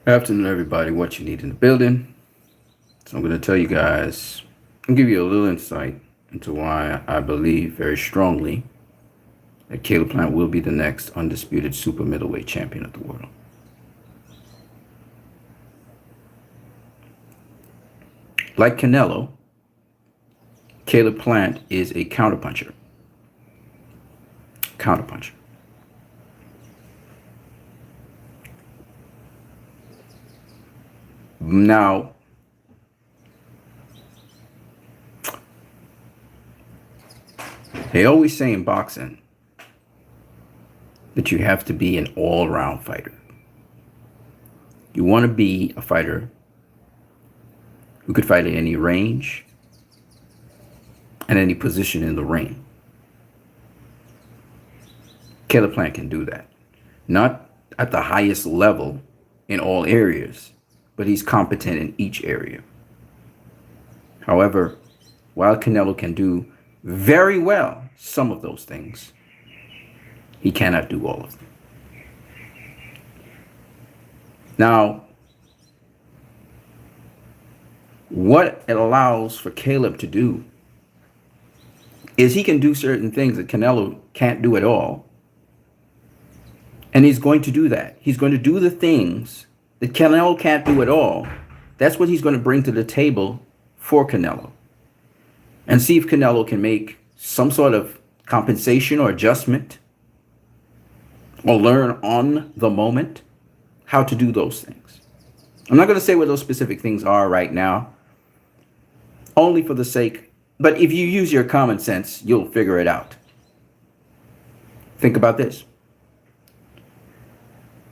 Afternoon, everybody. What you need in the building. So I'm going to tell you guys and give you a little insight into why I believe very strongly that Caleb Plant will be the next undisputed super middleweight champion of the world. Like Canelo, Caleb Plant is a counterpuncher. Counterpuncher. Now, they always say in boxing that you have to be an all-around fighter. You want to be a fighter who could fight at any range and any position in the ring. Caleb Plant can do that. Not at the highest level in all areas, but he's competent in each area. However, while Canelo can do very well some of those things, he cannot do all of them. Now, what it allows for Caleb to do is he can do certain things that Canelo can't do at all. And he's going to do that. He's going to do the things that Canelo can't do at all. That's what he's going to bring to the table for Canelo. And see if Canelo can make some sort of compensation or adjustment or learn on the moment how to do those things. I'm not going to say what those specific things are right now, only for the sake, but if you use your common sense, you'll figure it out. Think about this.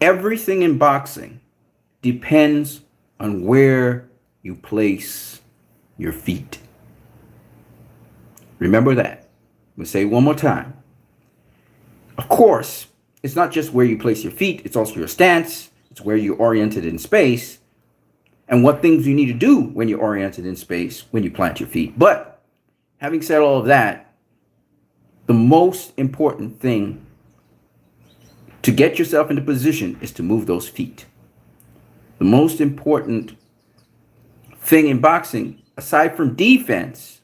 Everything in boxing depends on where you place your feet. Remember that. We'll say it one more time. Of course, it's not just where you place your feet, it's also your stance, it's where you're oriented in space, and what things you need to do when you're oriented in space when you plant your feet. But having said all of that, the most important thing to get yourself into position is to move those feet. The most important thing in boxing, aside from defense,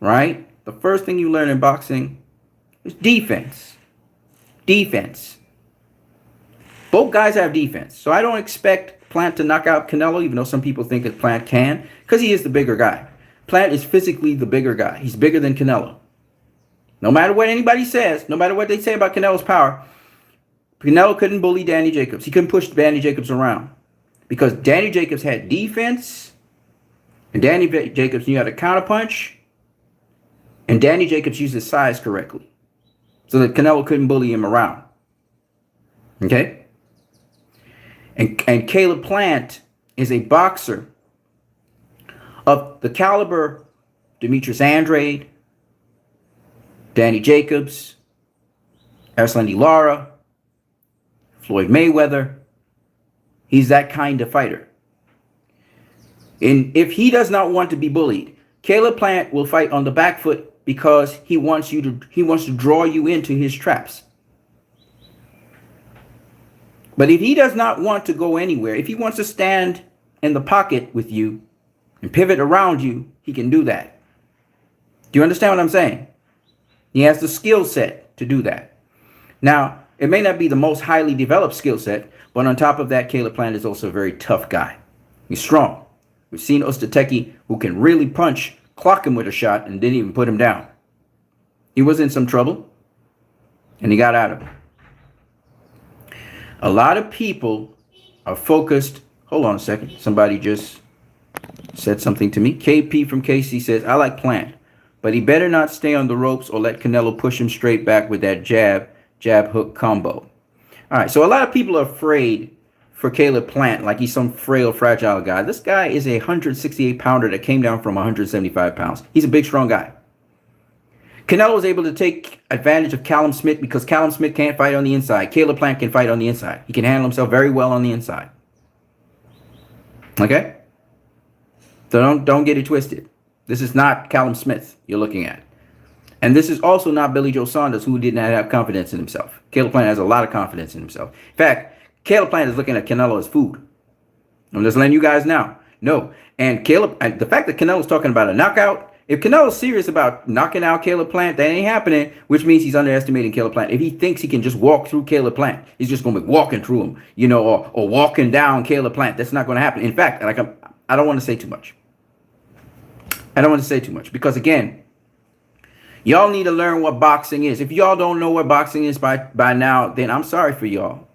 right? The first thing you learn in boxing is defense. Defense. Both guys have defense. So I don't expect Plant to knock out Canelo, even though some people think that Plant can, because he is the bigger guy. Plant is physically the bigger guy. He's bigger than Canelo. No matter what anybody says, no matter what they say about Canelo's power, Canelo couldn't bully Danny Jacobs. He couldn't push Danny Jacobs around because Danny Jacobs had defense and Danny Jacobs knew how to counterpunch, and Danny Jacobs used his size correctly so that Canelo couldn't bully him around. Okay? And Caleb Plant is a boxer of the caliber Demetrius Andrade, Danny Jacobs, Erislandy Lara, Floyd Mayweather. He's that kind of fighter. And if he does not want to be bullied, Caleb Plant will fight on the back foot because he wants to draw you into his traps. But if he does not want to go anywhere, if he wants to stand in the pocket with you and pivot around you, he can do that. Do you understand what I'm saying? He has the skill set to do that. Now, it may not be the most highly developed skill set, but on top of that, Caleb Plant is also a very tough guy. He's strong. We've seen Ostateki, who can really punch, clock him with a shot, and didn't even put him down. He was in some trouble, and he got out of it. A lot of people are focused. Hold on a second. Somebody just said something to me. KP from KC says, I like Plant, but he better not stay on the ropes or let Canelo push him straight back with that jab hook combo. All right, so a lot of people are afraid for Caleb Plant, like he's some frail, fragile guy. This guy is a 168-pounder that came down from 175 pounds. He's a big, strong guy. Canelo was able to take advantage of Callum Smith because Callum Smith can't fight on the inside. Caleb Plant can fight on the inside. He can handle himself very well on the inside. Okay? So don't get it twisted. This is not Callum Smith you're looking at. And this is also not Billy Joe Saunders, who did not have confidence in himself. Caleb Plant has a lot of confidence in himself. In fact, Caleb Plant is looking at Canelo as food. I'm just letting you guys know. No. And Caleb, the fact that Canelo's talking about a knockout, if Canelo's serious about knocking out Caleb Plant, that ain't happening, which means he's underestimating Caleb Plant. If he thinks he can just walk through Caleb Plant, he's just going to be walking through him, or walking down Caleb Plant. That's not going to happen. In fact, I don't want to say too much. I don't want to say too much because, again, y'all need to learn what boxing is. If y'all don't know what boxing is by now, then I'm sorry for y'all.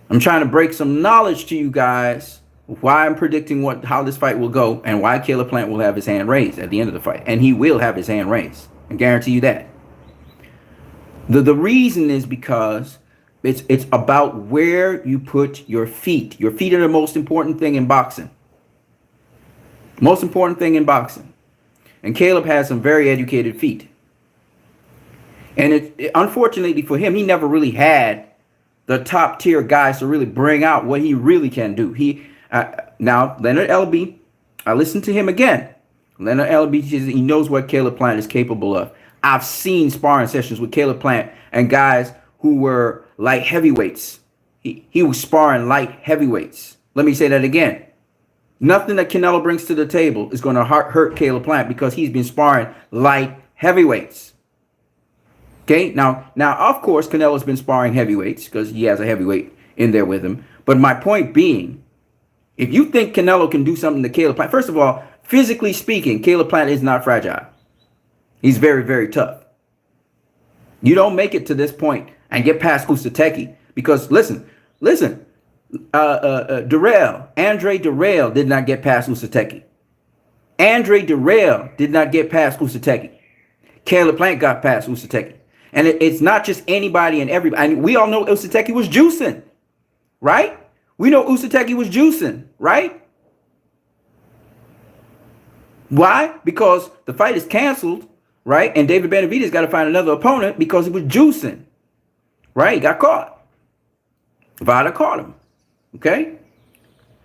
I'm trying to break some knowledge to you guys why I'm predicting how this fight will go and why Caleb Plant will have his hand raised at the end of the fight. And he will have his hand raised. I guarantee you that. The reason is because it's about where you put your feet. Your feet are the most important thing in boxing. Most important thing in boxing. And Caleb has some very educated feet. And unfortunately for him, he never really had the top tier guys to really bring out what he really can do. Now, Leonard Elby, I listened to him again. Leonard Elby, he knows what Caleb Plant is capable of. I've seen sparring sessions with Caleb Plant and guys who were light heavyweights. He was sparring light heavyweights. Let me say that again. Nothing that Canelo brings to the table is going to hurt Caleb Plant because he's been sparring light heavyweights. Okay, now of course Canelo's been sparring heavyweights because he has a heavyweight in there with him. But my point being, if you think Canelo can do something to Caleb Plant, first of all, physically speaking, Caleb Plant is not fragile. He's very, very tough. You don't make it to this point and get past Usateki because listen, Andre Durrell did not get past Usateki. Andre Durrell did not get past Usateki. Caleb Plant got past Usateki. And it's not just anybody and everybody. I mean, we all know Usateki was juicing, right? We know Usateki was juicing, right? Why? Because the fight is canceled, right? And David Benavidez got to find another opponent because he was juicing, right? He got caught. Vada caught him. Okay?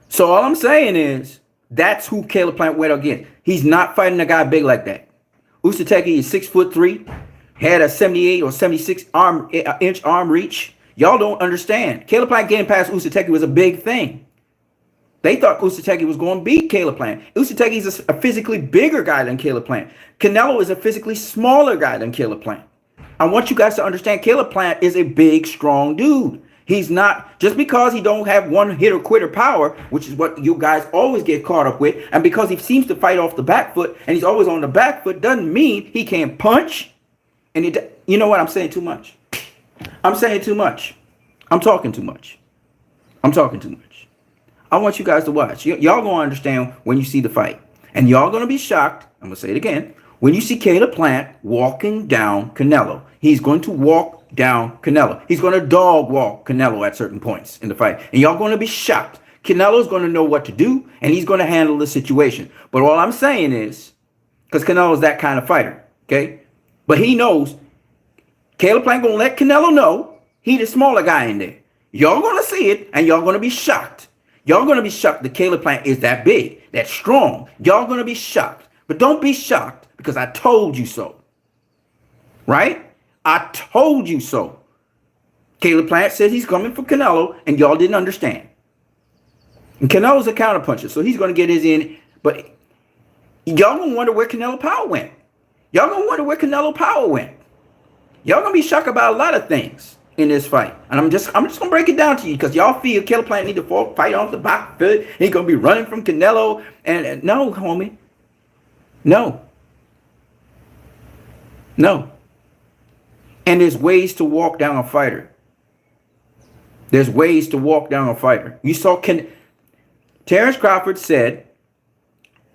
So all I'm saying is that's who Caleb Plant went against. He's not fighting a guy big like that. Usateki is 6'3", had a 78 or 76 inch arm reach. Y'all don't understand. Caleb Plant getting past Usateki was a big thing. They thought Usateki was going to beat Caleb Plant. Usateki is a physically bigger guy than Caleb Plant. Canelo is a physically smaller guy than Caleb Plant. I want you guys to understand Caleb Plant is a big, strong dude. He's not, just because he don't have one hitter quitter power, which is what you guys always get caught up with, and because he seems to fight off the back foot and he's always on the back foot, doesn't mean he can't punch. And you know what? I'm saying too much. I'm saying too much. I'm talking too much. I'm talking too much. I want you guys to watch. Y'all gonna understand when you see the fight. And y'all gonna be shocked, I'm gonna say it again, when you see Caleb Plant walking down Canelo. He's going to walk down Canelo. He's going to dog walk Canelo at certain points in the fight. And y'all going to be shocked. Canelo's going to know what to do, and he's going to handle the situation. But all I'm saying is, because Canelo's that kind of fighter, okay? But he knows Caleb Plant going to let Canelo know he's the smaller guy in there. Y'all going to see it, and y'all going to be shocked. Y'all going to be shocked that Caleb Plant is that big, that strong. Y'all going to be shocked. But don't be shocked because I told you so. Right? I told you so. Caleb Plant said he's coming for Canelo, and y'all didn't understand. And Canelo's a counterpuncher, so he's going to get his in. But y'all going to wonder where Canelo Power went. Y'all going to wonder where Canelo Power went. Y'all going to be shocked about a lot of things in this fight. And I'm just going to break it down to you because y'all feel Caleb Plant need to fight off the back foot. He's going to be running from Canelo. And no, homie. No. No. And there's ways to walk down a fighter. There's ways to walk down a fighter. You saw Terrence Crawford said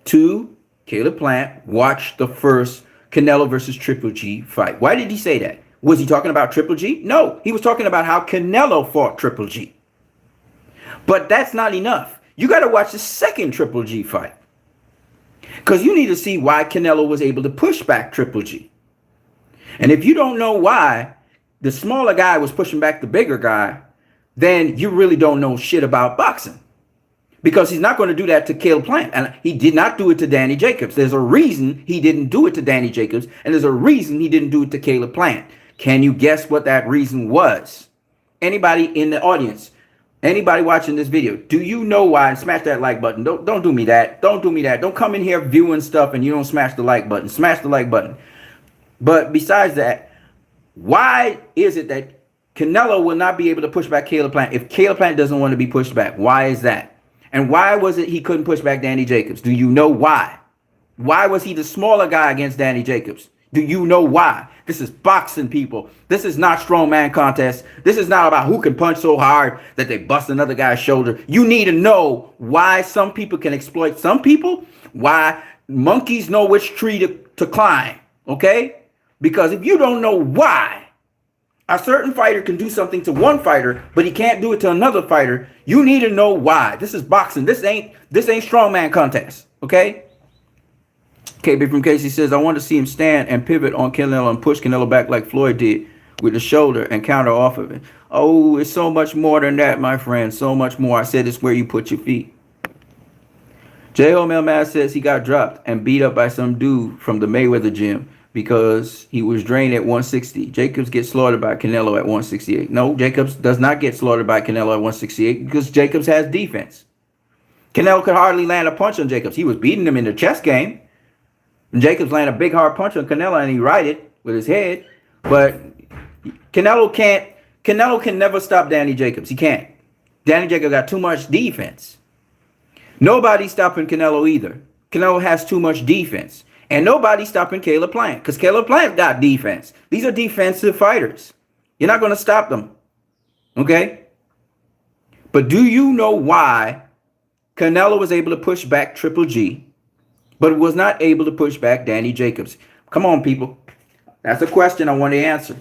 to Caleb Plant, watch the first Canelo versus Triple G fight. Why did he say that? Was he talking about Triple G? No, he was talking about how Canelo fought Triple G. But that's not enough. You got to watch the second Triple G fight. Because you need to see why Canelo was able to push back Triple G. And if you don't know why the smaller guy was pushing back the bigger guy, then you really don't know shit about boxing. Because he's not going to do that to Caleb Plant. And he did not do it to Danny Jacobs. There's a reason he didn't do it to Danny Jacobs. And there's a reason he didn't do it to Caleb Plant. Can you guess what that reason was? Anybody in the audience, Anybody watching this video, do you know why? And smash that like button. Don't do me that. Don't do me that. Don't come in here viewing stuff and you don't smash the like button. Smash the like button. But besides that, why is it that Canelo will not be able to push back Caleb Plant if Caleb Plant doesn't want to be pushed back? Why is that? And why was it he couldn't push back Danny Jacobs? Do you know why? Why was he the smaller guy against Danny Jacobs? Do you know why? This is boxing, people. This is not strongman contest. This is not about who can punch so hard that they bust another guy's shoulder. You need to know why some people can exploit some people, why monkeys know which tree to climb, okay? Because if you don't know why a certain fighter can do something to one fighter, but he can't do it to another fighter, you need to know why. This is boxing. This ain't strongman contest, okay? KB from Casey says, I want to see him stand and pivot on Canelo and push Canelo back like Floyd did with the shoulder and counter off of it. Oh, it's so much more than that, my friend. So much more. I said it's where you put your feet. J.O. Melmaz says he got dropped and beat up by some dude from the Mayweather gym because he was drained at 160. Jacobs gets slaughtered by Canelo at 168. No, Jacobs does not get slaughtered by Canelo at 168 because Jacobs has defense. Canelo could hardly land a punch on Jacobs. He was beating him in the chess game. And Jacobs landed a big hard punch on Canelo and he righted with his head. But Canelo can never stop Danny Jacobs. He can't. Danny Jacobs got too much defense. Nobody's stopping Canelo either. Canelo has too much defense. And nobody's stopping Caleb Plant because Caleb Plant got defense. These are defensive fighters. You're not going to stop them. Okay? But do you know why Canelo was able to push back Triple G, but was not able to push back Danny Jacobs? Come on, people. That's a question I want to answer.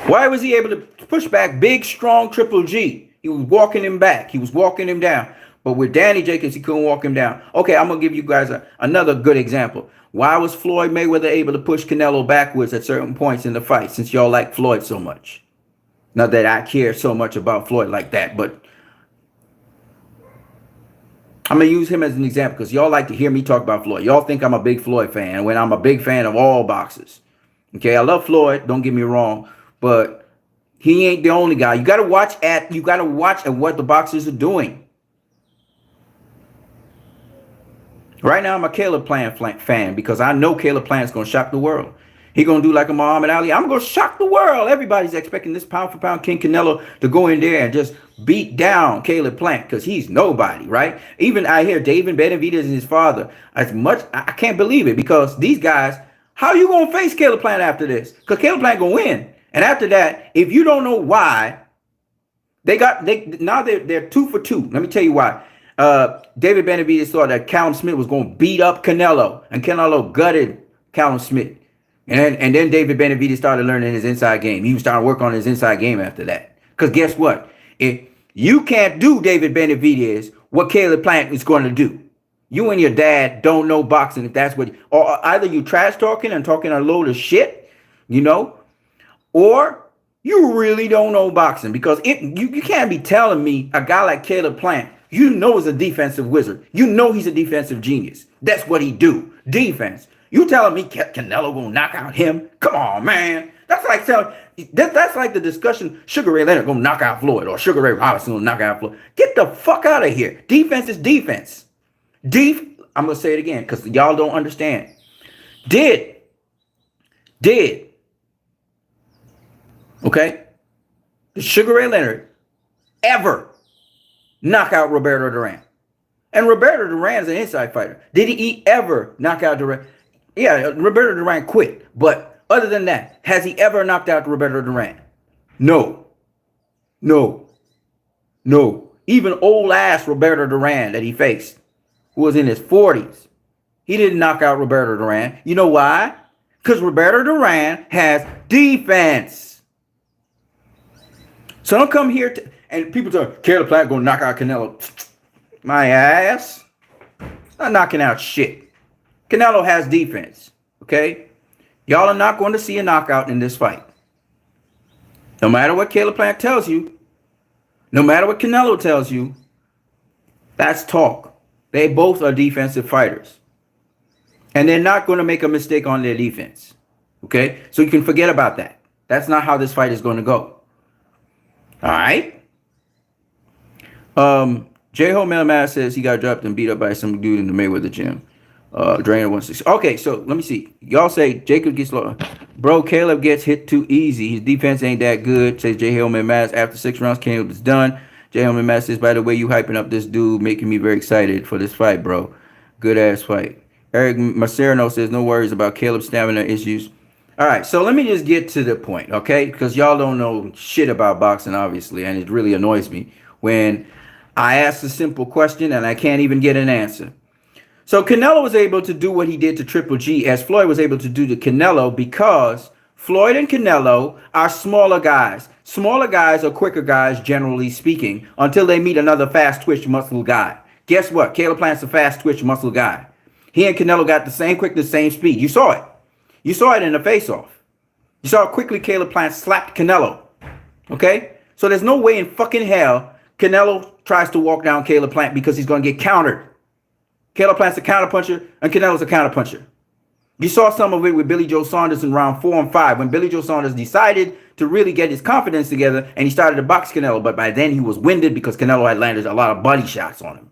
Why was he able to push back big, strong Triple G? He was walking him back. He was walking him down. But with Danny Jacobs, he couldn't walk him down. Okay, I'm going to give you guys another good example. Why was Floyd Mayweather able to push Canelo backwards at certain points in the fight, since y'all like Floyd so much? Not that I care so much about Floyd like that, but I'm going to use him as an example because y'all like to hear me talk about Floyd. Y'all think I'm a big Floyd fan when I'm a big fan of all boxers. Okay, I love Floyd, don't get me wrong, but he ain't the only guy. You got to watch at what the boxers are doing. Right now, I'm a Caleb Plant fan because I know Caleb Plant's going to shock the world. He going to do like a Muhammad Ali. I'm going to shock the world. Everybody's expecting this pound-for-pound King Canelo to go in there and just beat down Caleb Plant because he's nobody, right? Even I hear David Benavidez and his father. I can't believe it because these guys, how are you going to face Caleb Plant after this? Because Caleb Plant going to win. And after that, if you don't know why, now they're 2 for 2. Let me tell you why. David Benavidez thought that Callum Smith was going to beat up Canelo, and Canelo gutted Callum Smith. And then David Benavidez started learning his inside game. He was starting to work on his inside game after that. Because guess what? If you can't do David Benavidez, what Caleb Plant is going to do. You and your dad don't know boxing if that's what, or either you trash talking and talking a load of shit, or you really don't know boxing because you can't be telling me a guy like Caleb Plant, is a defensive wizard. He's a defensive genius. That's what he do. Defense. You telling me Canelo gonna knock out him? Come on, man. That's like the discussion Sugar Ray Leonard gonna knock out Floyd or Sugar Ray Robinson gonna knock out Floyd. Get the fuck out of here. Defense is defense. I'm gonna say it again because y'all don't understand. Did Sugar Ray Leonard ever knock out Roberto Duran? And Roberto Duran's an inside fighter. Did he ever knock out Duran? Yeah, Roberto Duran quit. But other than that, has he ever knocked out Roberto Duran? No. Even old ass Roberto Duran that he faced, who was in his 40s, he didn't knock out Roberto Duran. You know why? Because Roberto Duran has defense. So don't come here and people tell Caleb Plant gonna knock out Canelo. My ass. It's not knocking out shit. Canelo has defense. Okay? Y'all are not going to see a knockout in this fight. No matter what Caleb Plant tells you, no matter what Canelo tells you, that's talk. They both are defensive fighters. And they're not going to make a mistake on their defense. Okay? So you can forget about that. That's not how this fight is going to go. All right? J-Ho Melmass says he got dropped and beat up by some dude in the Mayweather gym. Drainer 160. Okay, so let me see. Y'all say Jacob gets low. Bro, Caleb gets hit too easy. His defense ain't that good, says J. Hillman Mass. After 6 rounds, Caleb is done. J. Hillman Mass says, by the way, you hyping up this dude, making me very excited for this fight, bro. Good ass fight. Eric Macerno says, no worries about Caleb's stamina issues. All right, so let me just get to the point, okay? Because y'all don't know shit about boxing, obviously, and it really annoys me when I ask a simple question and I can't even get an answer. So Canelo was able to do what he did to Triple G as Floyd was able to do to Canelo because Floyd and Canelo are smaller guys. Smaller guys are quicker guys, generally speaking, until they meet another fast twitch muscle guy. Guess what? Caleb Plant's a fast twitch muscle guy. He and Canelo got the same quickness, same speed. You saw it. You saw it in the face-off. You saw how quickly Caleb Plant slapped Canelo. Okay? So there's no way in fucking hell Canelo tries to walk down Caleb Plant because he's going to get countered. Caleb Plant's a counterpuncher and Canelo's a counterpuncher. You saw some of it with Billy Joe Saunders in round 4 and 5 when Billy Joe Saunders decided to really get his confidence together and he started to box Canelo. But by then he was winded because Canelo had landed a lot of body shots on him.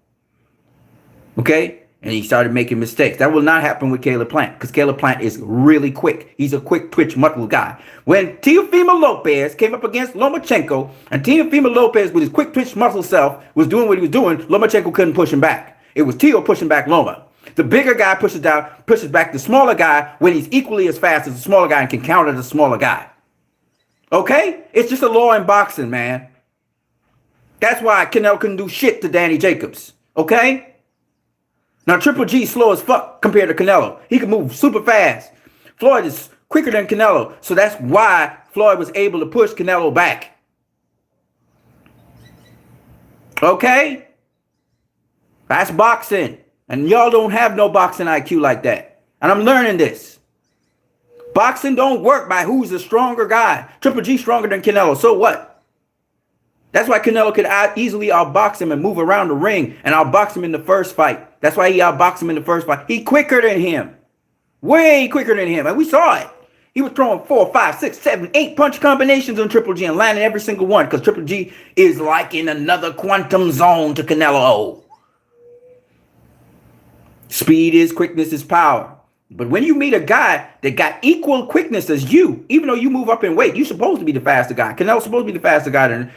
Okay? And he started making mistakes. That will not happen with Caleb Plant because Caleb Plant is really quick. He's a quick twitch muscle guy. When Teofimo Lopez came up against Lomachenko and Teofimo Lopez with his quick twitch muscle self was doing what he was doing, Lomachenko couldn't push him back. It was Teo pushing back Loma. The bigger guy pushes back the smaller guy when he's equally as fast as the smaller guy and can counter the smaller guy. Okay? It's just a law in boxing, man. That's why Canelo couldn't do shit to Danny Jacobs. Okay? Now, Triple G is slow as fuck compared to Canelo. He can move super fast. Floyd is quicker than Canelo. So that's why Floyd was able to push Canelo back. Okay? That's boxing. And y'all don't have no boxing IQ like that. And I'm learning this. Boxing don't work by who's the stronger guy. Triple G stronger than Canelo. So what? That's why Canelo could easily outbox him and move around the ring and outbox him in the first fight. That's why he outboxed him in the first fight. He quicker than him. Way quicker than him. And we saw it. He was throwing 4, 5, 6, 7, 8 punch combinations on Triple G and landing every single one because Triple G is like in another quantum zone to Canelo. Speed is quickness is power. But when you meet a guy that got equal quickness as you, even though you move up in weight, you're supposed to be the faster guy. Canelo's supposed to be the faster guy than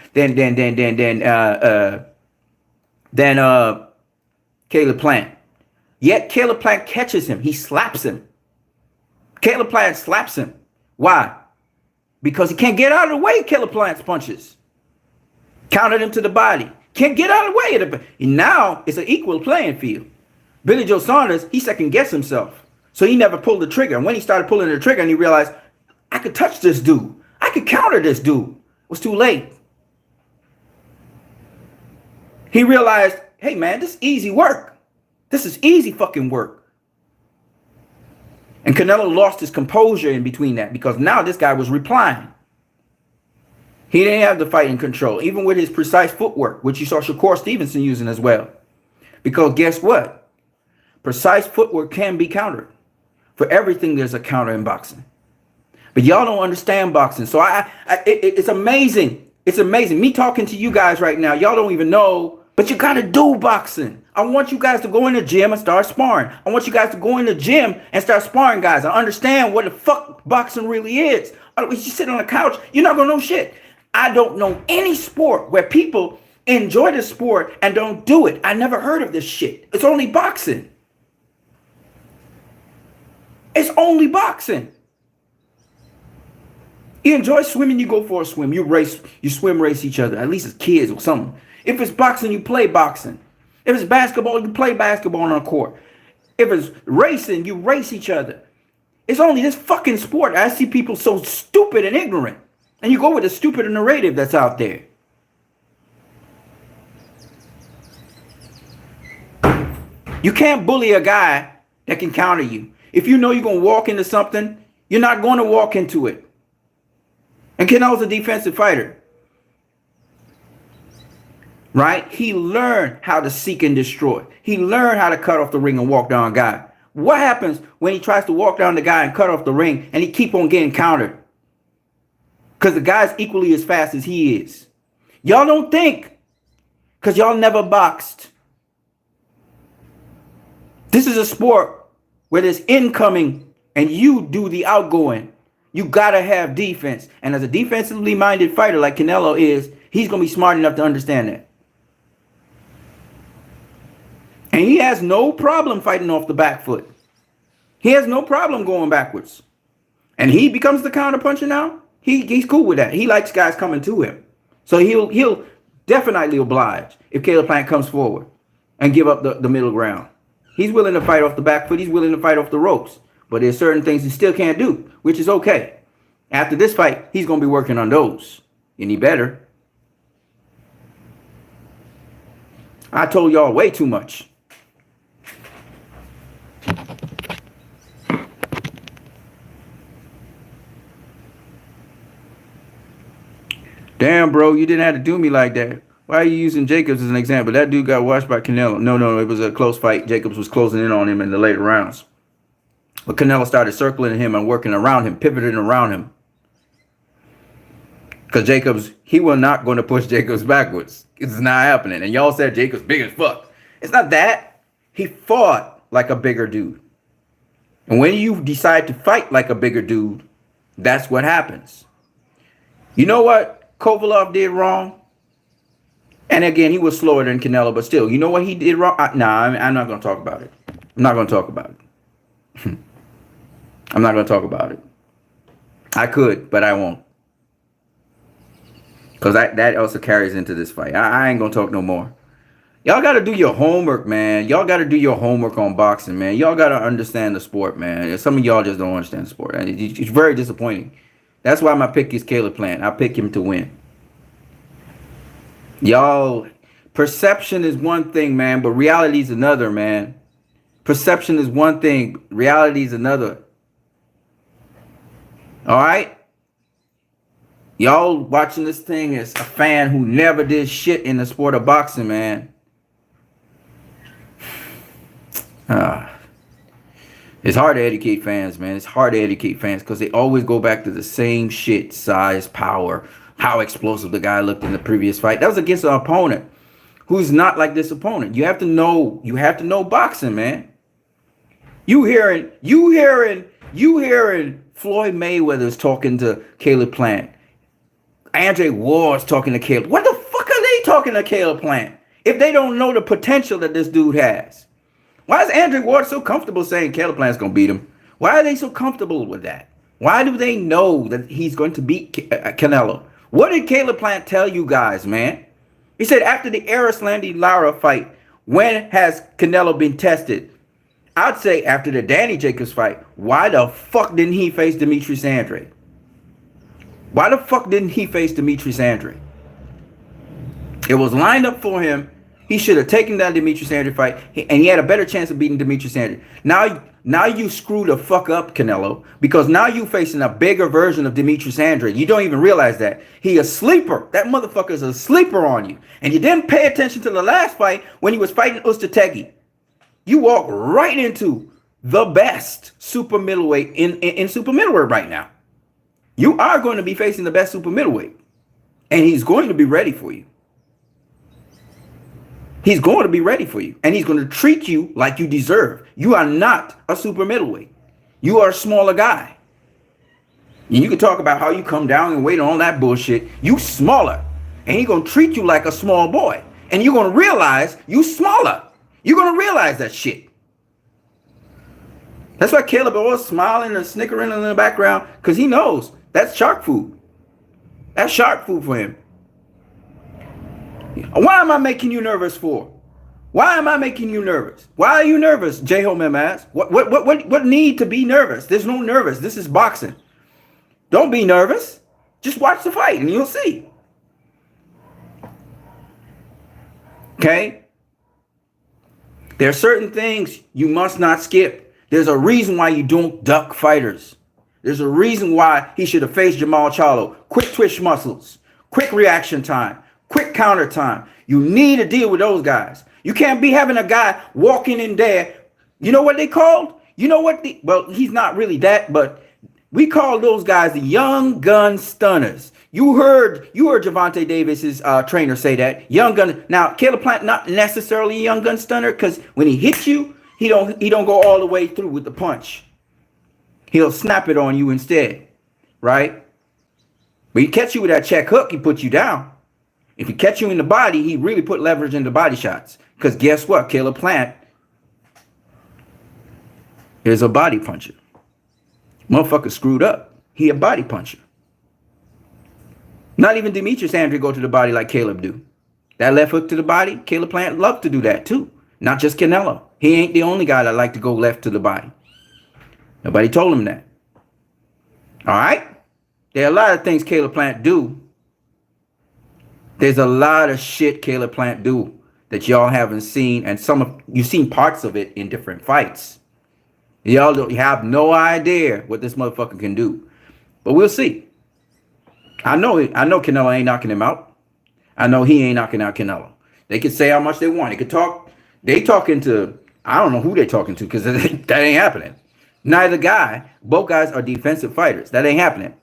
Caleb Plant. Yet Caleb Plant catches him. He slaps him. Caleb Plant slaps him. Why? Because he can't get out of the way Caleb Plant's punches. Countered him to the body. Can't get out of the way of it. Now it's an equal playing field. Billy Joe Saunders, he second guessed himself. So he never pulled the trigger. And when he started pulling the trigger and he realized, I could touch this dude. I could counter this dude. It was too late. He realized, hey man, this is easy work. This is easy fucking work. And Canelo lost his composure in between that because now this guy was replying. He didn't have the fighting control, even with his precise footwork, which you saw Shakur Stevenson using as well. Because guess what? Precise footwork can be countered. For everything, there's a counter in boxing. But y'all don't understand boxing. So it's amazing. It's amazing. Me talking to you guys right now, y'all don't even know, but you got to do boxing. I want you guys to go in the gym and start sparring. I want you guys to go in the gym and start sparring, guys. I understand what the fuck boxing really is. Otherwise, you sit on the couch, you're not going to know shit. I don't know any sport where people enjoy the sport and don't do it. I never heard of this shit. It's only boxing. It's only boxing. You enjoy swimming, you go for a swim. You race, you swim race each other, at least as kids or something. If it's boxing, you play boxing. If it's basketball, you play basketball on a court. If it's racing, you race each other. It's only this fucking sport. I see people so stupid and ignorant. And you go with the stupid narrative that's out there. You can't bully a guy that can counter you. If you know you're going to walk into something, you're not going to walk into it. And Canelo's a defensive fighter. Right? He learned how to seek and destroy. He learned how to cut off the ring and walk down a guy. What happens when he tries to walk down the guy and cut off the ring and he keep on getting countered? Because the guy's equally as fast as he is. Y'all don't think Because y'all never boxed. This is a sport where there's incoming and you do the outgoing. You got to have defense. And as a defensively minded fighter like Canelo is, he's going to be smart enough to understand that. And he has no problem fighting off the back foot. He has no problem going backwards. And he becomes the counterpuncher now. He's cool with that. He likes guys coming to him. So he'll definitely oblige if Caleb Plant comes forward and give up the middle ground. He's willing to fight off the back foot. He's willing to fight off the ropes. But there's certain things he still can't do, which is okay. After this fight, he's going to be working on those. And he better. I told y'all way too much. Damn, bro, you didn't have to do me like that. Why are you using Jacobs as an example? That dude got washed by Canelo. No, it was a close fight. Jacobs was closing in on him in the later rounds. But Canelo started circling him and working around him, pivoting around him. Because Jacobs, he was not going to push Jacobs backwards. It's not happening. And y'all said Jacobs big as fuck. It's not that. He fought like a bigger dude. And when you decide to fight like a bigger dude, that's what happens. You know what Kovalov did wrong? And again, he was slower than Canelo, but still, you know what he did wrong? I'm not going to talk about it. I'm not going to talk about it. I'm not going to talk about it. I could, but I won't. Because that also carries into this fight. I ain't going to talk no more. Y'all got to do your homework, man. Y'all got to do your homework on boxing, man. Y'all got to understand the sport, man. Some of y'all just don't understand the sport. And it's very disappointing. That's why my pick is Caleb Plant. I pick him to win. Y'all, perception is one thing, man, but reality is another, man. Perception is one thing. Reality is another. All right? Y'all watching this thing as a fan who never did shit in the sport of boxing, man. It's hard to educate fans, man. It's hard to educate fans because they always go back to the same shit. Size, power, how explosive the guy looked in the previous fight. That was against an opponent who's not like this opponent. You have to know boxing, man. You hearing Floyd Mayweather's talking to Caleb Plant. Andre Ward's talking to Caleb. What the fuck are they talking to Caleb Plant if they don't know the potential that this dude has? Why is Andre Ward so comfortable saying Caleb Plant's going to beat him? Why are they so comfortable with that? Why do they know that he's going to beat Canelo? What did Caleb Plant tell you guys, man? He said after the Erislandy Lara fight, when has Canelo been tested? I'd say after the Danny Jacobs fight. Why the fuck didn't he face Demetrius Andre? Why the fuck didn't he face Demetrius Andre? It was lined up for him. He should have taken that Demetrius Andre fight, and he had a better chance of beating Demetrius Andre. Now you screw the fuck up, Canelo, because now you facing a bigger version of Demetrius Andre. You don't even realize that. He a sleeper. That motherfucker is a sleeper on you. And you didn't pay attention to the last fight when he was fighting Ustategi. You walk right into the best super middleweight in super middleweight right now. You are going to be facing the best super middleweight, and he's going to be ready for you. He's going to be ready for you, and he's going to treat you like you deserve. You are not a super middleweight. You are a smaller guy. And you can talk about how you come down and weight on all that bullshit. You smaller, and he's going to treat you like a small boy, and you're going to realize you smaller. You're going to realize that shit. That's why Caleb always smiling and snickering in the background, because he knows that's shark food. That's shark food for him. Why am I making you nervous for? Why am I making you nervous? Why are you nervous, J-Home ass? What need to be nervous? There's no nervous. This is boxing. Don't be nervous. Just watch the fight and you'll see. Okay? There are certain things you must not skip. There's a reason why you don't duck fighters. There's a reason why he should have faced Jamal Charlo. Quick twitch muscles. Quick reaction time. Quick counter time. You need to deal with those guys. You can't be having a guy walking in there. You know what they called? You know what? Well, he's not really that, but we call those guys the young gun stunners. You heard Javante Davis's trainer say that young gun. Now Caleb Plant not necessarily a young gun stunner because when he hits you, he don't go all the way through with the punch. He'll snap it on you instead, right? But he catch you with that check hook, he put you down. If he catch you in the body, he really put leverage into body shots. Because guess what? Caleb Plant is a body puncher. Motherfucker screwed up. He a body puncher. Not even Demetrius Andrew go to the body like Caleb do. That left hook to the body, Caleb Plant loved to do that too. Not just Canelo. He ain't the only guy that like to go left to the body. Nobody told him that. All right? There are a lot of things Caleb Plant do. There's a lot of shit Caleb Plant do that y'all haven't seen, and you've seen parts of it in different fights. Y'all don't have no idea what this motherfucker can do. But we'll see. I know Canelo ain't knocking him out. I know he ain't knocking out Canelo. They can say how much they want. They could talk. They talking to, I don't know who they talking to because that ain't happening. Neither guy. Both guys are defensive fighters. That ain't happening.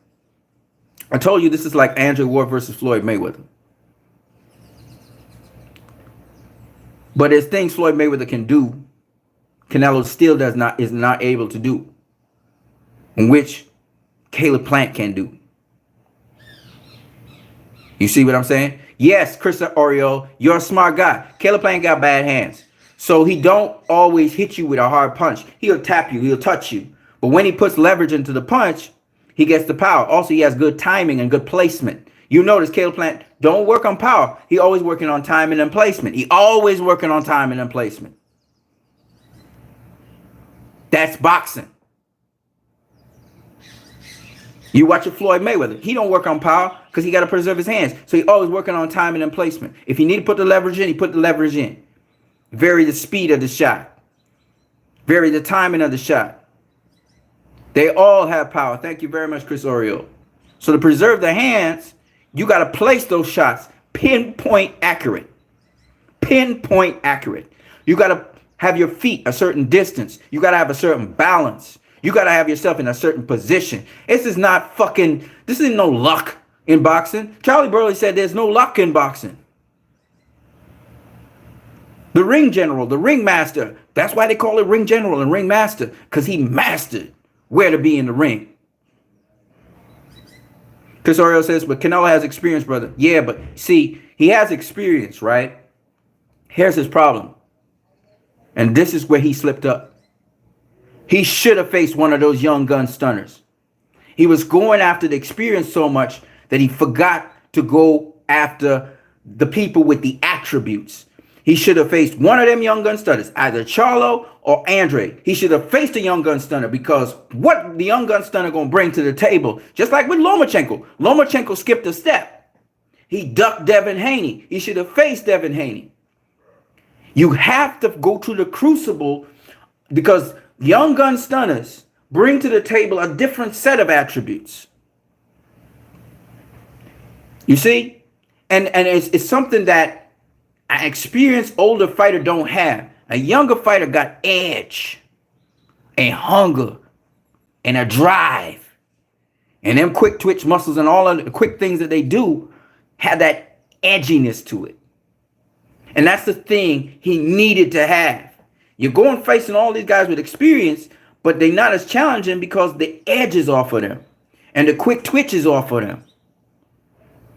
I told you this is like Andre Ward versus Floyd Mayweather. But there's things Floyd Mayweather can do, Canelo still is not able to do, in which Caleb Plant can do. You see what I'm saying? Yes, Chris Oriol, you're a smart guy. Caleb Plant got bad hands. So he don't always hit you with a hard punch. He'll tap you, he'll touch you. But when he puts leverage into the punch, he gets the power. Also, he has good timing and good placement. You notice Caleb Plant don't work on power. He always working on timing and placement. He always working on timing and placement. That's boxing. You watch a Floyd Mayweather. He don't work on power because he got to preserve his hands. So he always working on timing and placement. If he need to put the leverage in, he put the leverage in. Vary the speed of the shot. Vary the timing of the shot. They all have power. Thank you very much, Chris Oriol. So to preserve the hands, you got to place those shots pinpoint accurate. Pinpoint accurate. You got to have your feet a certain distance. You got to have a certain balance. You got to have yourself in a certain position. This is no luck in boxing. Charlie Burley said there's no luck in boxing. The ring general, the ring master. That's why they call it ring general and ring master, because he mastered where to be in the ring. Chris Oriol says, but Canelo has experience, brother. Yeah, but see, he has experience, right? Here's his problem. And this is where he slipped up. He should have faced one of those young gun stunners. He was going after the experience so much that he forgot to go after the people with the attributes. He should have faced one of them young gun stunners, either Charlo or Andre. He should have faced a young gun stunner, because what the young gun stunner going to bring to the table, just like with Lomachenko. Lomachenko skipped a step. He ducked Devin Haney. He should have faced Devin Haney. You have to go to the crucible, because young gun stunners bring to the table a different set of attributes. You see? And it's something that an experienced older fighter don't have. A younger fighter got edge and hunger and a drive. And them quick twitch muscles and all of the quick things that they do have that edginess to it. And that's the thing he needed to have. You're going facing all these guys with experience, but they're not as challenging because the edge is off of them and the quick twitch is off of them.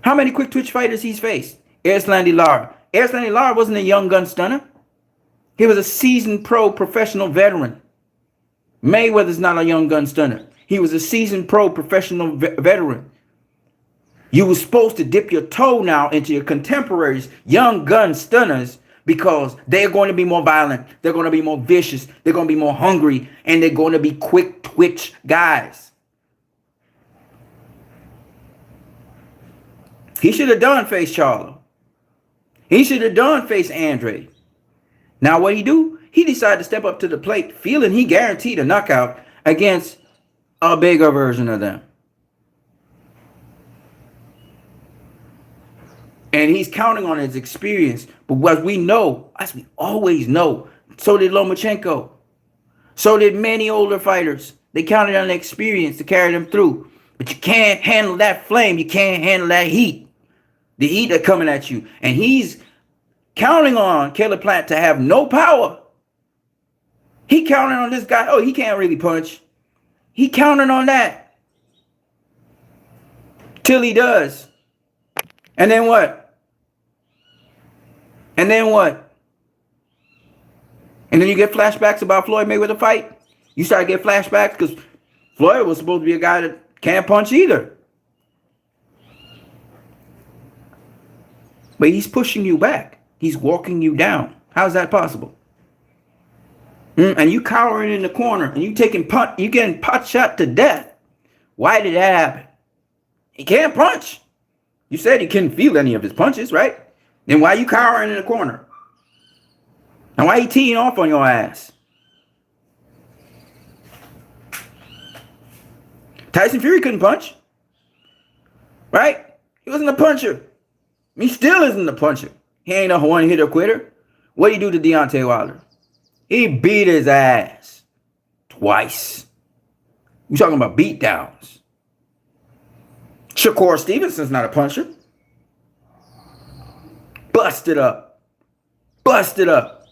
How many quick twitch fighters he's faced? Erislandy Lara. Erislandy Lara wasn't a young gun stunner. He was a seasoned pro professional veteran. Mayweather's not a young gun stunner. He was a seasoned pro professional veteran. You were supposed to dip your toe now into your contemporaries, young gun stunners, because they're going to be more violent. They're going to be more vicious. They're going to be more hungry. And they're going to be quick twitch guys. He should have done face Charlo. He should have done face Andre. Now what he do? He decided to step up to the plate, feeling he guaranteed a knockout against a bigger version of them. And he's counting on his experience. But what we know, as we always know, so did Lomachenko. So did many older fighters. They counted on the experience to carry them through. But you can't handle that flame. You can't handle that heat. The heat that's coming at you. And he's counting on Caleb Plant to have no power. He counting on this guy. Oh, he can't really punch. He counting on that. Till he does. And then what? And then what? And then you get flashbacks about Floyd Mayweather fight. You start to get flashbacks because Floyd was supposed to be a guy that can't punch either. But he's pushing you back. He's walking you down. How's that possible? And you cowering in the corner and you getting pot shot to death. Why did that happen? He can't punch. You said he couldn't feel any of his punches, right? Then why you cowering in the corner? And why he teeing off on your ass? Tyson Fury couldn't punch. Right? He wasn't a puncher. He still isn't a puncher. He ain't a one-hitter quitter. What did he do to Deontay Wilder? He beat his ass. Twice. We're talking about beatdowns. Shakur Stevenson's not a puncher. Busted up. Busted up.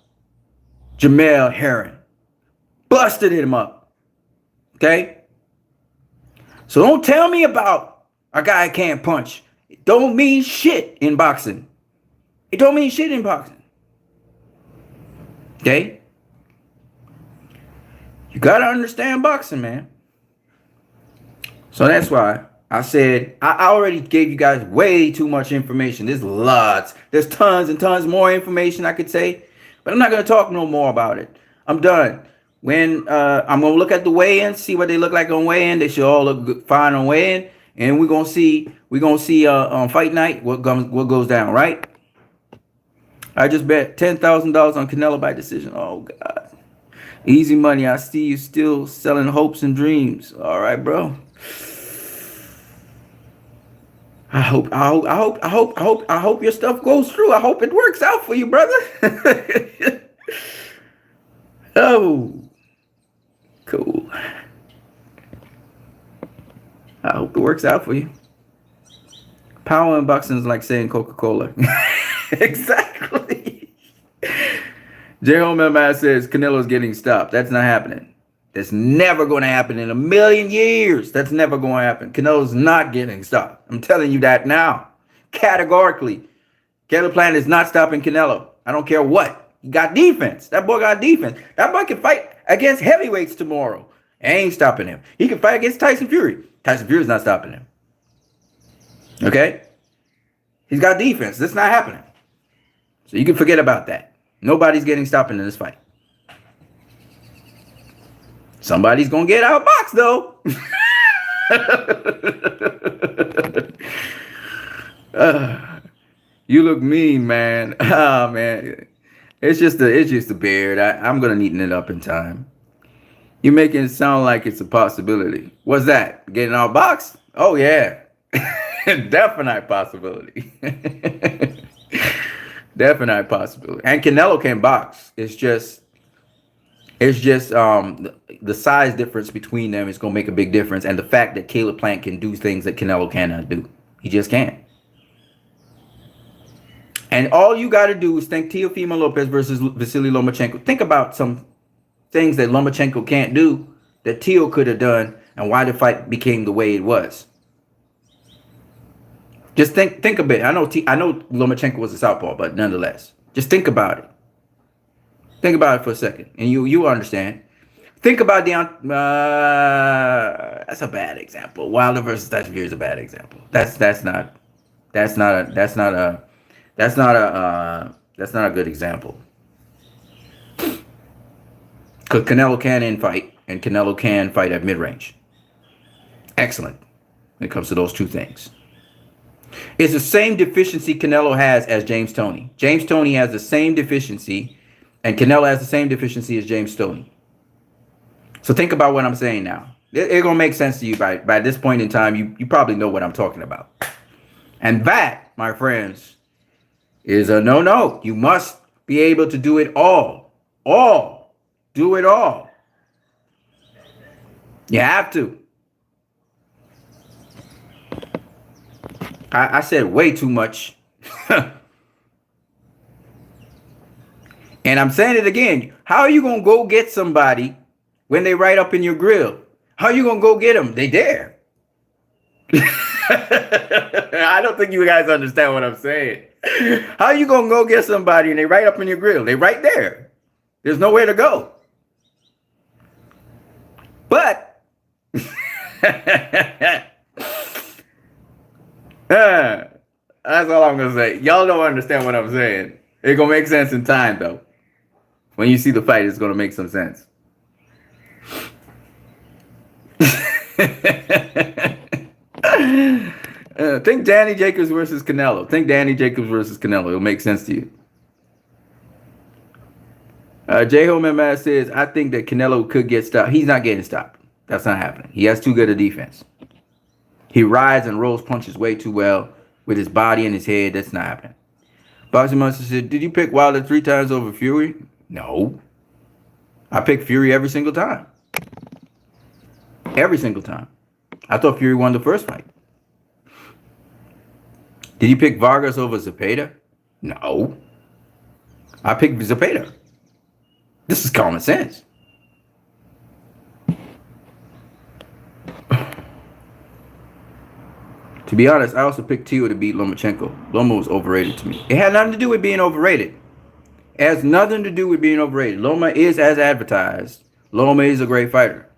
Jamel Herring. Busted him up. Okay? So don't tell me about a guy can't punch. It don't mean shit in boxing. It don't mean shit in boxing. Okay? You gotta understand boxing, man. So that's why I said I already gave you guys way too much information. There's lots. There's tons and tons more information I could say, but I'm not gonna talk no more about it. I'm done. When I'm gonna look at the weigh-ins, see what they look like on weigh-in. They should all look good, fine on weigh-in, and we're gonna see on fight night what goes down. Right? I just bet $10,000 on Canelo by decision. Oh God. Easy money. I see you still selling hopes and dreams. All right, bro. I hope your stuff goes through. I hope it works out for you, brother. Oh, cool. I hope it works out for you. Power in boxing is like saying Coca-Cola. Exactly. J-Home MMA says Canelo's getting stopped. That's not happening. That's never going to happen in a million years. That's never going to happen. Canelo's not getting stopped. I'm telling you that now. Categorically. Caleb Plant is not stopping Canelo. I don't care what. He got defense. That boy got defense. That boy can fight against heavyweights tomorrow. Ain't stopping him. He can fight against Tyson Fury. Tyson Fury's not stopping him. Okay? He's got defense. That's not happening. So you can forget about that. Nobody's getting stopped in this fight. Somebody's going to get outboxed, though. You look mean, man. Ah, man. It's just the beard. I'm going to neaten it up in time. You're making it sound like it's a possibility. What's that? Getting outboxed? Oh, yeah. Definite possibility. Definite possibility. And Canelo can box. It's just the size difference between them is going to make a big difference. And the fact that Caleb Plant can do things that Canelo cannot do. He just can't. And all you got to do is think Teofimo Lopez versus Vasily Lomachenko. Think about some things that Lomachenko can't do that Teo could have done and why the fight became the way it was. Just think a bit. I know Lomachenko was a southpaw, but nonetheless, just think about it. Think about it for a second, and you understand. Think about that's a bad example. Wilder versus Tyson Fury is a bad example. That's not a good example. Because Canelo can in-fight, and Canelo can fight at mid-range. Excellent when it comes to those two things. It's the same deficiency Canelo has as James Toney. James Toney has the same deficiency, and Canelo has the same deficiency as James Toney. So think about what I'm saying now. It's going to make sense to you by this point in time. You probably know what I'm talking about. And that, my friends, is a no-no. You must be able to do it all. Do it all. You have to. I said way too much. And I'm saying it again. How are you going to go get somebody when they right up in your grill? How are you going to go get them? They there. I don't think you guys understand what I'm saying. How are you going to go get somebody and they right up in your grill? They right there. There's nowhere to go. But that's all I'm going to say. Y'all don't understand what I'm saying. It's going to make sense in time, though. When you see the fight, it's going to make some sense. Think Danny Jacobs versus Canelo. Think Danny Jacobs versus Canelo. It'll make sense to you. J. Holman says, I think that Canelo could get stopped. He's not getting stopped. That's not happening. He has too good a defense. He rides and rolls punches way too well with his body and his head. That's not happening. Boxing Monster said, did you pick Wilder 3 times over Fury? No. I picked Fury every single time. Every single time. I thought Fury won the first fight. Did you pick Vargas over Zepeda? No. I picked Zepeda. This is common sense. To be honest, I also picked Tio to beat Lomachenko. Loma was overrated to me. It had nothing to do with being overrated. It has nothing to do with being overrated. Loma is as advertised. Loma is a great fighter.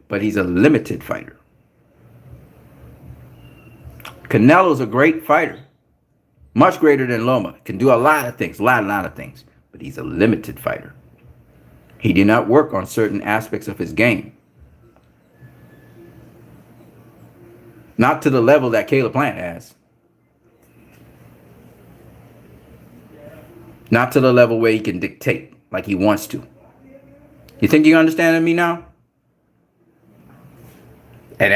But he's a limited fighter. Canelo's a great fighter. Much greater than Loma. Can do a lot of things. A lot of things. But he's a limited fighter. He did not work on certain aspects of his game. Not to the level that Caleb Plant has. Not to the level where he can dictate like he wants to. You think you understand me now? And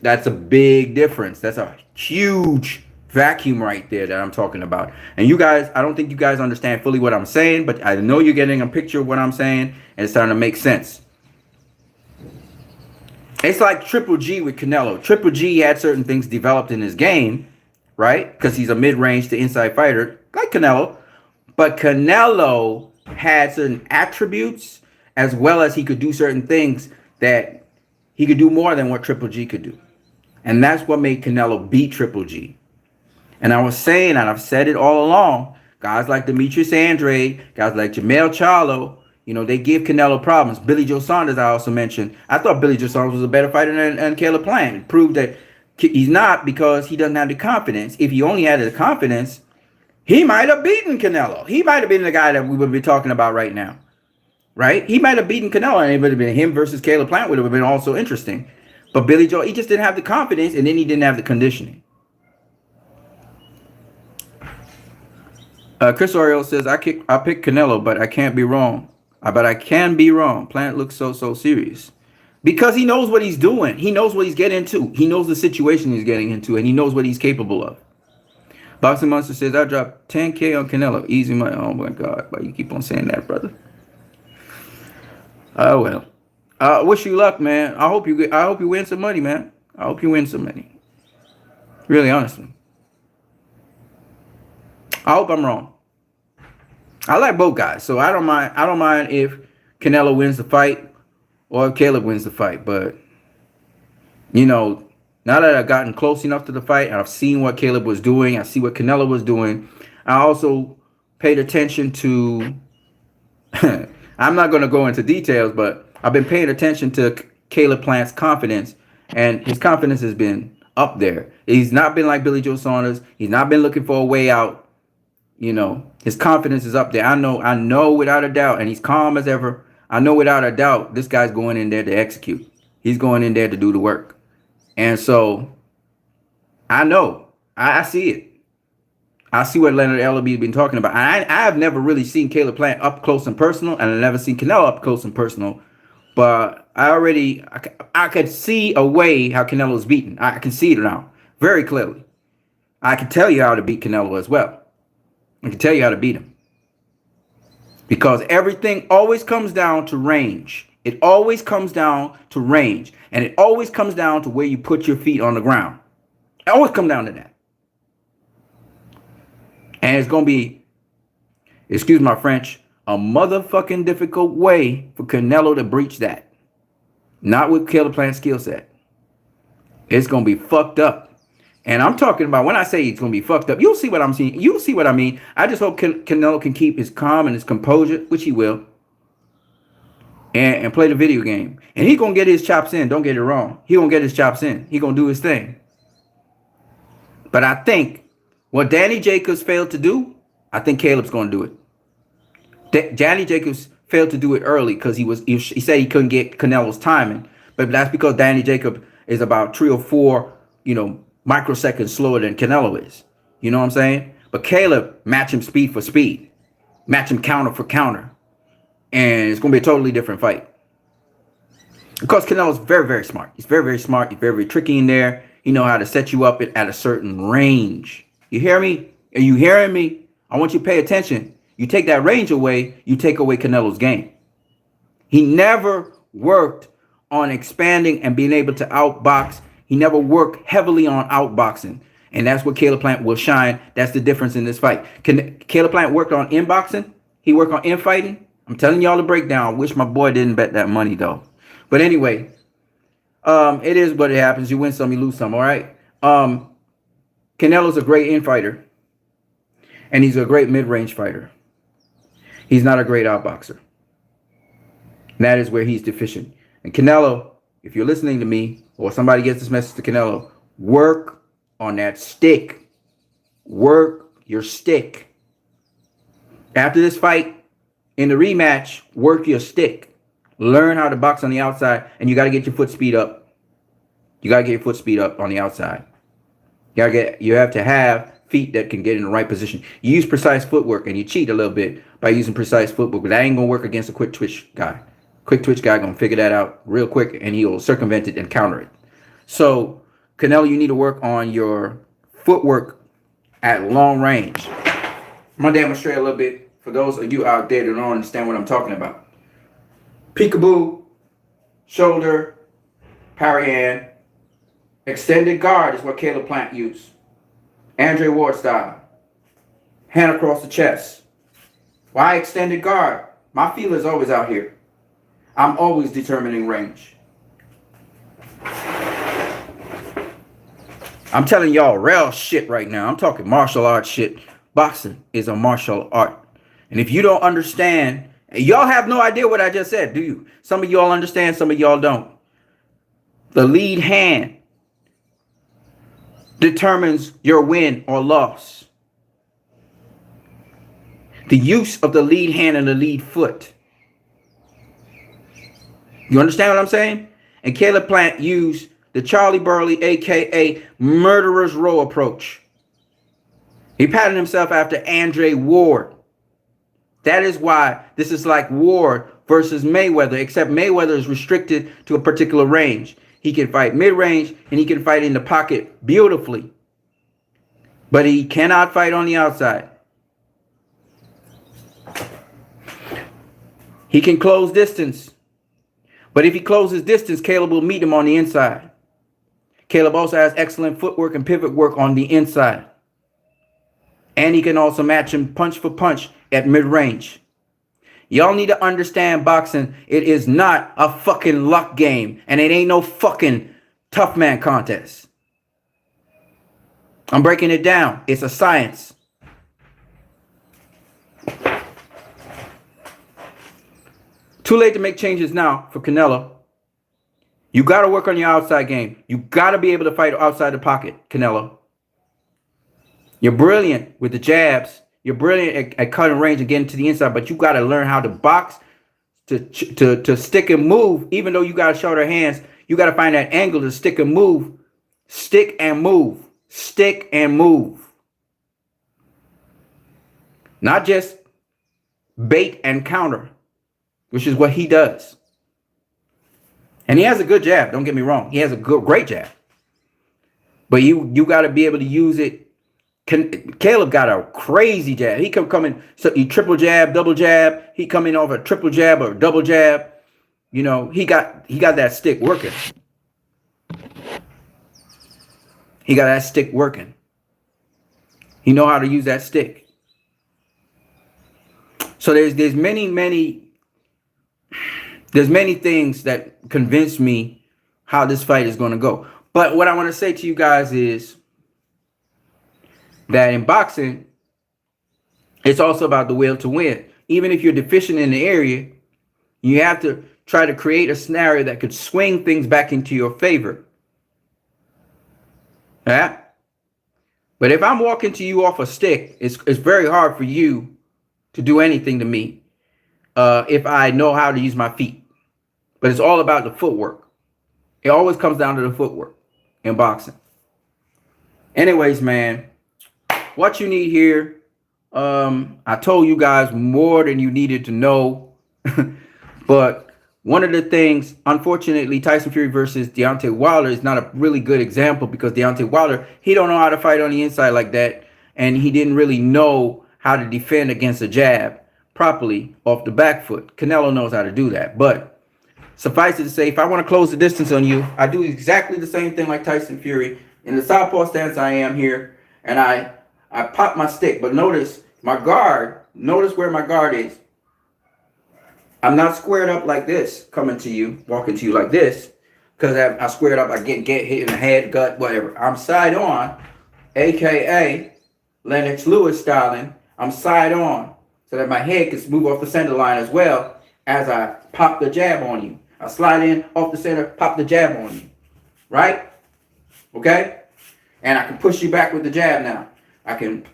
that's a big difference. That's a huge vacuum right there that I'm talking about. And you guys, I don't think you guys understand fully what I'm saying, but I know you're getting a picture of what I'm saying, and it's starting to make sense. It's like Triple G with Canelo. Triple G had certain things developed in his game, right? Because he's a mid-range to inside fighter, like Canelo. But Canelo had certain attributes, as well as he could do certain things that he could do more than what Triple G could do. And that's what made Canelo beat Triple G. And I was saying, and I've said it all along, guys like Demetrius Andrade, guys like Jamel Charlo, you know, they give Canelo problems. Billy Joe Saunders, I also mentioned. I thought Billy Joe Saunders was a better fighter than Caleb Plant. It proved that he's not because he doesn't have the confidence. If he only had the confidence, he might have beaten Canelo. He might have been the guy that we would be talking about right now. Right? He might have beaten Canelo, and it would have been him versus Caleb Plant would have been also interesting. But Billy Joe, he just didn't have the confidence, and then he didn't have the conditioning. Chris Oriole says, I picked Canelo, but I can't be wrong. But I can be wrong. Plant looks so serious. Because he knows what he's doing. He knows what he's getting into. He knows the situation he's getting into, and he knows what he's capable of. Boxing Monster says, I dropped 10K on Canelo. Easy money. Oh, my God. Why you keep on saying that, brother? Oh, well. I wish you luck, man. I hope you win some money, man. I hope you win some money. Really, honestly. I hope I'm wrong. I like both guys, so I don't mind if Canelo wins the fight or if Caleb wins the fight. But you know, now that I've gotten close enough to the fight and I've seen what Caleb was doing, I see what Canelo was doing. I also paid attention to. I'm not going to go into details, but I've been paying attention to Caleb Plant's confidence, and his confidence has been up there. He's not been like Billy Joe Saunders. He's not been looking for a way out. You know, his confidence is up there. I know without a doubt, and he's calm as ever. I know without a doubt this guy's going in there to execute. He's going in there to do the work. And so I know. I see it. I see what Leonard Ellaby has been talking about. I have never really seen Caleb Plant up close and personal, and I've never seen Canelo up close and personal. But I could see a way how Canelo's beaten. I can see it now very clearly. I can tell you how to beat Canelo as well. I can tell you how to beat him. Because everything always comes down to range. It always comes down to range. And it always comes down to where you put your feet on the ground. It always comes down to that. And it's going to be, excuse my French, a motherfucking difficult way for Canelo to breach that. Not with Caleb Plant's skill set. It's going to be fucked up. And I'm talking about, when I say it's going to be fucked up, you'll see what I'm seeing. You'll see what I mean. I just hope Canelo can keep his calm and his composure, which he will, and play the video game. And he's going to get his chops in. Don't get it wrong. He going to get his chops in. He going to do his thing. But I think what Danny Jacobs failed to do, I think Caleb's going to do it. Danny Jacobs failed to do it early because he said he couldn't get Canelo's timing. But that's because Danny Jacobs is about 3 or 4, microseconds slower than Canelo is. You know what I'm saying? But Caleb, match him speed for speed. Match him counter for counter. And it's going to be a totally different fight. Because Canelo's very, very smart. He's very, very smart. He's very, very tricky in there. He knows how to set you up at a certain range. You hear me? Are you hearing me? I want you to pay attention. You take that range away, you take away Canelo's game. He never worked on expanding and being able to outbox. He never worked heavily on outboxing. And that's where Caleb Plant will shine. That's the difference in this fight. Caleb Plant worked on inboxing. He worked on infighting. I'm telling y'all the breakdown. I wish my boy didn't bet that money, though. But anyway, it is what it happens. You win some, you lose some, all right? Canelo's a great infighter. And he's a great mid-range fighter. He's not a great outboxer. That is where he's deficient. And Canelo, if you're listening to me, or somebody gets this message to Canelo, work on that stick. Work your stick. After this fight, in the rematch, work your stick. Learn how to box on the outside, and you got to get your foot speed up. You got to get your foot speed up on the outside. You have to have feet that can get in the right position. You use precise footwork, and you cheat a little bit by using precise footwork, but that ain't going to work against a quick twitch guy. Quick twitch guy going to figure that out real quick, and he'll circumvent it and counter it. So, Canelo, you need to work on your footwork at long range. I'm going to demonstrate a little bit for those of you out there that don't understand what I'm talking about. Peekaboo, shoulder, parry hand, extended guard is what Caleb Plant used. Andre Ward style. Hand across the chest. Why extended guard? My feeler's always out here. I'm always determining range. I'm telling y'all real shit right now. I'm talking martial arts shit. Boxing is a martial art. And if you don't understand, y'all have no idea what I just said, do you? Some of y'all understand, some of y'all don't. The lead hand determines your win or loss. The use of the lead hand and the lead foot. You understand what I'm saying? And Caleb Plant used the Charlie Burley, a.k.a. murderer's row approach. He patterned himself after Andre Ward. That is why this is like Ward versus Mayweather, except Mayweather is restricted to a particular range. He can fight mid-range and he can fight in the pocket beautifully. But he cannot fight on the outside. He can close distance. But if he closes distance, Caleb will meet him on the inside. Caleb also has excellent footwork and pivot work on the inside. And he can also match him punch for punch at mid-range. Y'all need to understand boxing. It is not a fucking luck game. And it ain't no fucking tough man contest. I'm breaking it down. It's a science. Too late to make changes now for Canelo. You got to work on your outside game. You got to be able to fight outside the pocket, Canelo. You're brilliant with the jabs. You're brilliant at cutting range and getting to the inside, but you got to learn how to box, to stick and move. Even though you got shorter hands, you got to find that angle to stick and move. Stick and move. Stick and move. Not just bait and counter, which is what he does. And he has a good jab. Don't get me wrong. He has a great jab. But you got to be able to use it. Caleb got a crazy jab. He come in, so he triple jab, double jab. He come in off a triple jab or double jab. You know, he got that stick working. He got that stick working. He know how to use that stick. So there's many things that convince me how this fight is going to go. But what I want to say to you guys is that in boxing, it's also about the will to win. Even if you're deficient in the area, you have to try to create a scenario that could swing things back into your favor. Yeah. But if I'm walking to you off a stick, it's very hard for you to do anything to me if I know how to use my feet. But it's all about the footwork. It always comes down to the footwork in boxing. Anyways, man, what you need here, I told you guys more than you needed to know. But one of the things, unfortunately, Tyson Fury versus Deontay Wilder is not a really good example, because Deontay Wilder, he don't know how to fight on the inside like that. And he didn't really know how to defend against a jab properly off the back foot. Canelo knows how to do that. But suffice it to say, if I want to close the distance on you, I do exactly the same thing like Tyson Fury. In the southpaw stance I am here, and I pop my stick. But notice my guard, notice where my guard is. I'm not squared up like this, coming to you, walking to you like this, because I squared up, I get hit in the head, gut, whatever. I'm side on, aka Lennox Lewis styling. I'm side on, so that my head can move off the center line as well as I pop the jab on you. I slide in off the center, pop the jab on you, right? Okay? And I can push you back with the jab now. I can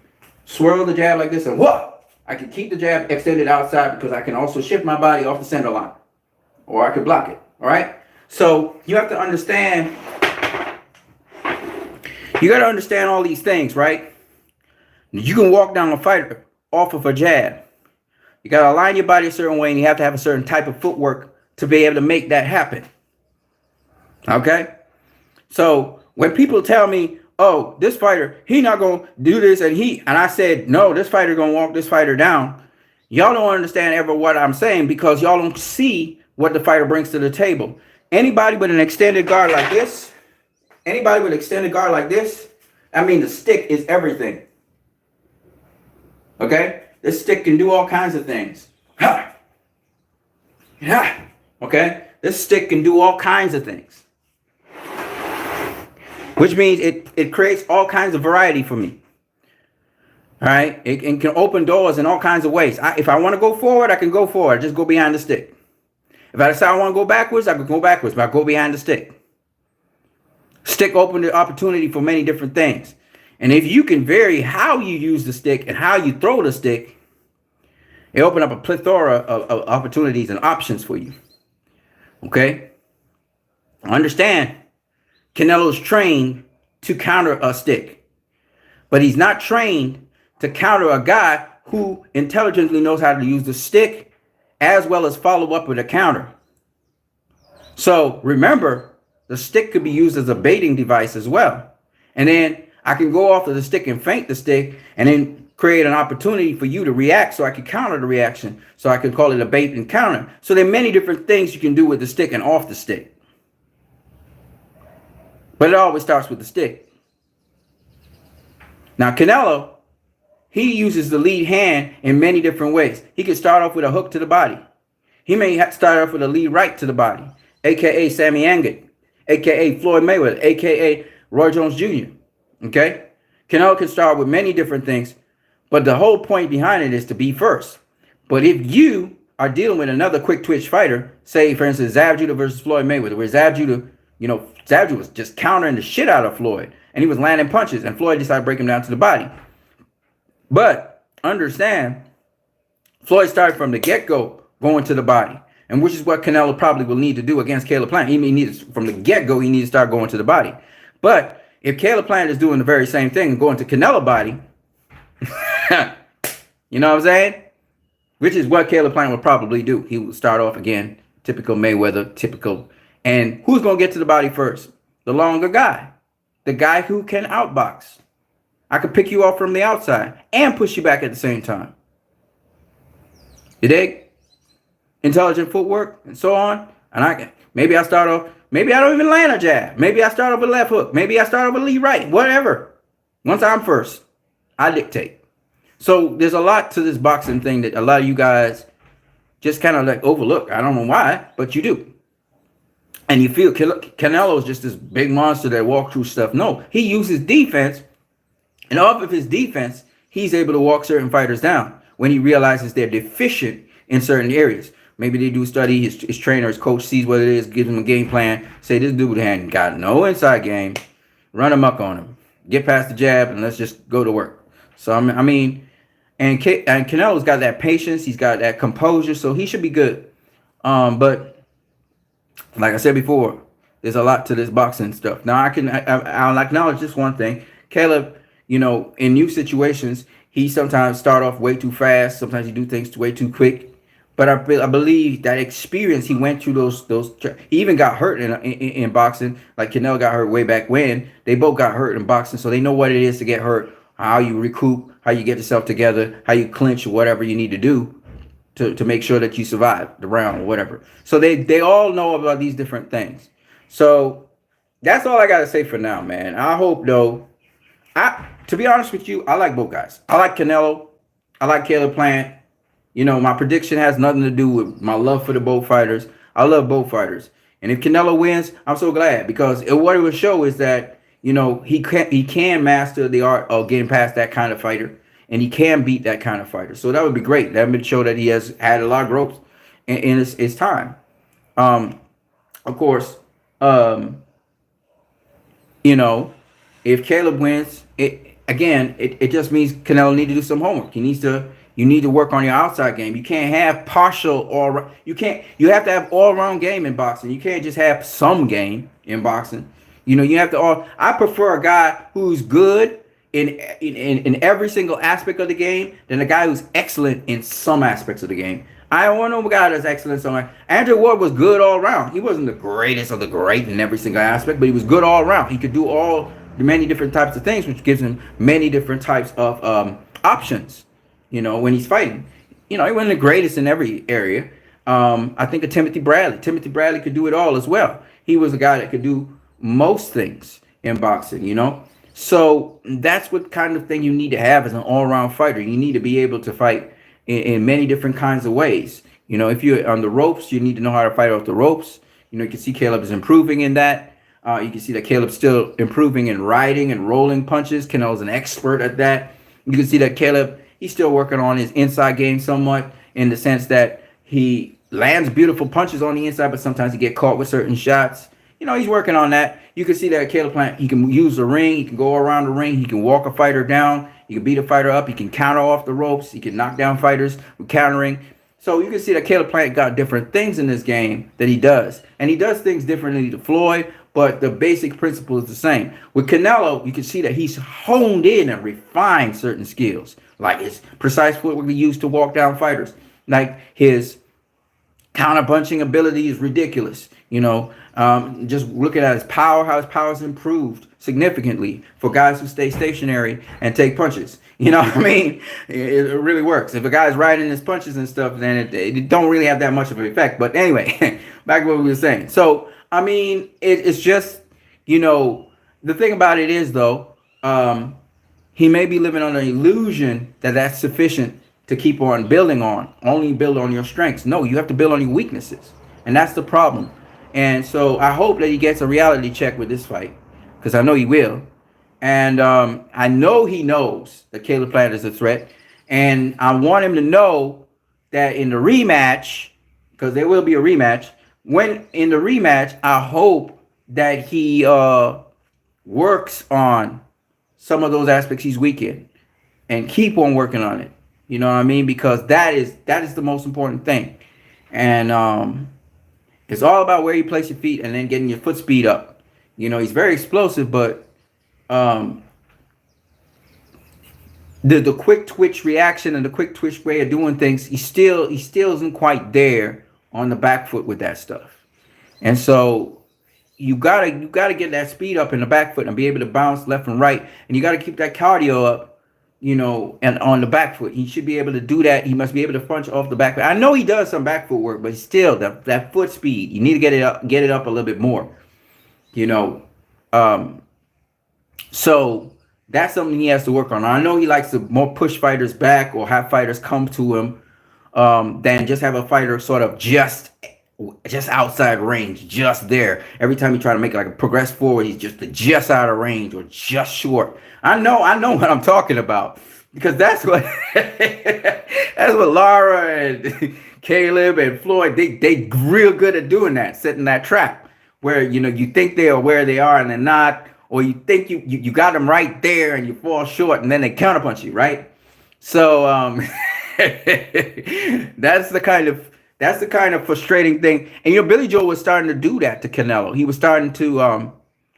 swirl the jab like this and whoop! I can keep the jab extended outside, because I can also shift my body off the center line. Or I could block it. All right? So you have to understand. You got to understand all these things, right? You can walk down a fight off of a jab. You got to align your body a certain way, and you have to have a certain type of footwork to be able to make that happen. Okay? So when people tell me, oh, this fighter, he not going to do this, and I said, no, this fighter going to walk this fighter down. Y'all don't understand ever what I'm saying, because y'all don't see what the fighter brings to the table. Anybody with an extended guard like this, I mean, the stick is everything. Okay? This stick can do all kinds of things. Ha! Ha! Okay? This stick can do all kinds of things. Which means it creates all kinds of variety for me. All right? It can open doors in all kinds of ways. If I want to go forward, I can go forward. Just go behind the stick. If I decide I want to go backwards, I can go backwards, but I go behind the stick. Stick open the opportunity for many different things. And if you can vary how you use the stick and how you throw the stick, it opens up a plethora of opportunities and options for you. Okay? Understand, Canelo's trained to counter a stick, but he's not trained to counter a guy who intelligently knows how to use the stick as well as follow up with a counter. So remember, the stick could be used as a baiting device as well. And then I can go off of the stick and feint the stick and then create an opportunity for you to react, so I can counter the reaction. So I can call it a bait and counter. So there are many different things you can do with the stick and off the stick. But it always starts with the stick. Now, Canelo, he uses the lead hand in many different ways. He can start off with a hook to the body. He may start off with a lead right to the body, a.k.a. Sammy Angut, a.k.a. Floyd Mayweather, a.k.a. Roy Jones Jr., okay? Canelo can start with many different things, but the whole point behind it is to be first. But if you are dealing with another quick twitch fighter, say, for instance, Zab Judah versus Floyd Mayweather, where Zab Judah, Zab Judah was just countering the shit out of Floyd, and he was landing punches, and Floyd decided to break him down to the body. But understand, Floyd started from the get-go going to the body, and which is what Canelo probably will need to do against Caleb Plant. He needs, from the get-go, he needs to start going to the body. But if Caleb Plant is doing the very same thing and going to Canelo body, you know what I'm saying? Which is what Caleb Plant would probably do. He would start off again, typical Mayweather, typical. And who's going to get to the body first? The longer guy. The guy who can outbox. I could pick you off from the outside and push you back at the same time. You dig? Intelligent footwork and so on. And maybe I start off, maybe I don't even land a jab. Maybe I start off with a left hook. Maybe I start off with a lead right. Whatever. Once I'm first, I dictate. So there's a lot to this boxing thing that a lot of you guys just kind of like overlook. I don't know why, but you do. And you feel Canelo is just this big monster that walk through stuff. No, he uses defense, and off of his defense, he's able to walk certain fighters down when he realizes they're deficient in certain areas. Maybe they do study, his trainer, his coach sees what it is, gives him a game plan, say this dude ain't got no inside game, run amok on him, get past the jab, and let's just go to work. So, I mean, and Canelo's got that patience, he's got that composure, so he should be good. But like I said before, there's a lot to this boxing stuff. Now I'll acknowledge just one thing. Caleb, in new situations, he sometimes start off way too fast. Sometimes he do things way too quick. But I believe that experience, he went through those. He even got hurt in boxing. Like Canelo got hurt way back when. They both got hurt in boxing, so they know what it is to get hurt, how you recoup, how you get yourself together, how you clinch, whatever you need to do to make sure that you survive the round or whatever. So they all know about these different things. So that's all I got to say for now, man. I hope, though, to be honest with you, I like both guys. I like Canelo. I like Caleb Plant. My prediction has nothing to do with my love for the both fighters. I love both fighters. And if Canelo wins, I'm so glad, because what it would show is that, he can master the art of getting past that kind of fighter. And he can beat that kind of fighter. So that would be great. That would show that he has had a lot of growth in his time. Of course, if Caleb wins, it just means Canelo need to do some homework. You need to work on your outside game. You can't have partial you have to have all-around game in boxing. You can't just have some game in boxing. You have to I prefer a guy who's good in every single aspect of the game than a guy who's excellent in some aspects of the game. I don't want no guy that's excellent somewhere. Andrew Ward was good all around. He wasn't the greatest of the great in every single aspect, but he was good all around. He could do all the many different types of things, which gives him many different types of options, when he's fighting. He wasn't the greatest in every area. I think of Timothy Bradley. Timothy Bradley could do it all as well. He was a guy that could do most things in boxing, So that's what kind of thing you need to have as an all-around fighter. You need to be able to fight in many different kinds of ways. If you're on the ropes, you need to know how to fight off the ropes. You can see Caleb is improving in that. You can see that Caleb's still improving in riding and rolling punches. Canelo's an expert at that. You can see that Caleb, he's still working on his inside game somewhat, in the sense that he lands beautiful punches on the inside, but sometimes he get caught with certain shots. He's working on that. You can see that Caleb Plant, he can use the ring. He can go around the ring. He can walk a fighter down. He can beat a fighter up. He can counter off the ropes. He can knock down fighters with countering. So you can see that Caleb Plant got different things in this game that he does. And he does things differently to Floyd, but the basic principle is the same. With Canelo, you can see that he's honed in and refined certain skills, like his precise footwork he used to walk down fighters, like his counter-punching ability is ridiculous. Just looking at his power, how his power has improved significantly for guys who stay stationary and take punches. What I mean? It really works. If a guy's riding his punches and stuff, then it don't really have that much of an effect. But anyway, back to what we were saying. So, I mean, it's just, the thing about it is, though, he may be living on an illusion that that's sufficient to keep on building on. Only build on your strengths. No, you have to build on your weaknesses. And that's the problem. And so I hope that he gets a reality check with this fight, because I know he will. And I know he knows that Caleb Plant is a threat. And I want him to know that in the rematch, because there will be a rematch, when in the rematch, I hope that he works on some of those aspects he's weak in and keep on working on it. You know what I mean? Because that is the most important thing. And it's all about where you place your feet and then getting your foot speed up. He's very explosive, but the quick twitch reaction and the quick twitch way of doing things, he still isn't quite there on the back foot with that stuff. And so you gotta get that speed up in the back foot and be able to bounce left and right. And you gotta keep that cardio up, and on the back foot. He should be able to do that. He must be able to punch off the back foot. I know he does some back foot work, but still that foot speed, you need to get it up a little bit more. So That's something he has to work on. I know he likes to more push fighters back or have fighters come to him than just have a fighter sort of just outside range, just there. Every time you try to make it like a progress forward, he's just out of range or just short. I know what I'm talking about because that's what that's what Lara and Caleb and Floyd they real good at doing that, setting that trap where you think they are where they are and they're not, or you think you got them right there and you fall short and then they counterpunch you, right? So that's the kind of frustrating thing. And Billy Joe was starting to do that to Canelo. He was starting to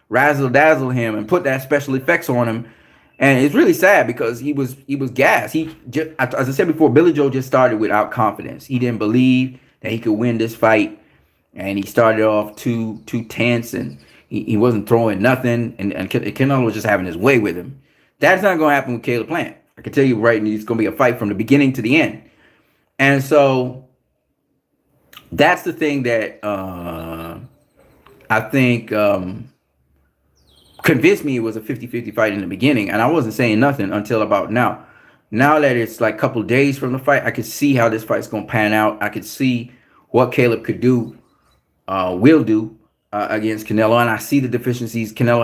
razzle dazzle him and put that special effects on him. And it's really sad because he was gassed. He just, as I said before, Billy Joe just started without confidence. He didn't believe that he could win this fight, and he started off too tense, and he wasn't throwing nothing. And Canelo was just having his way with him. That's not going to happen with Caleb Plant. I can tell you right now, it's going to be a fight from the beginning to the end. And so that's the thing that I think convinced me it was a 50-50 fight in the beginning. And I wasn't saying nothing until about now. Now that it's like a couple of days from the fight, I could see how this fight's going to pan out. I could see what Caleb could do, will do against Canelo. And I see the deficiencies. Canelo